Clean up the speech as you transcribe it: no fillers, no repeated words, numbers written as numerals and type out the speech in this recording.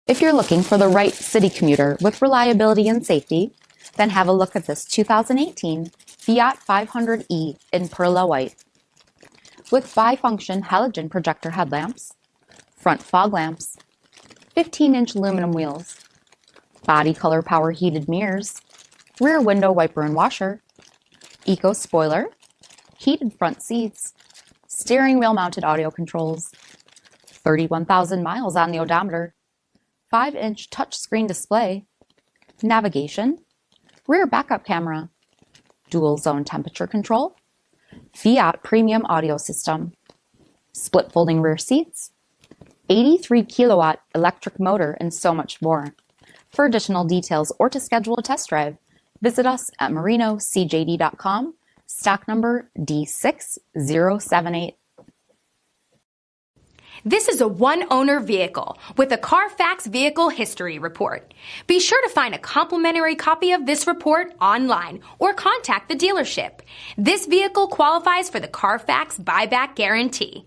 If you're looking for the right city commuter with reliability and safety, then have a look at this 2018 Fiat 500e in Perla White. With bi-function halogen projector headlamps, front fog lamps, 15-inch aluminum wheels, body color power heated mirrors, rear window wiper and washer, eco spoiler, heated front seats, steering wheel mounted audio controls, 31,000 miles on the odometer, 5-inch touchscreen display, navigation, rear backup camera, dual zone temperature control, Fiat premium audio system, split folding rear seats, 83 kilowatt electric motor, and so much more. For additional details or to schedule a test drive, visit us at marinocjd.com, stock number D6078. This is a one-owner vehicle with a CARFAX vehicle history report. Be sure to find a complimentary copy of this report online or contact the dealership. This vehicle qualifies for the CARFAX buyback guarantee.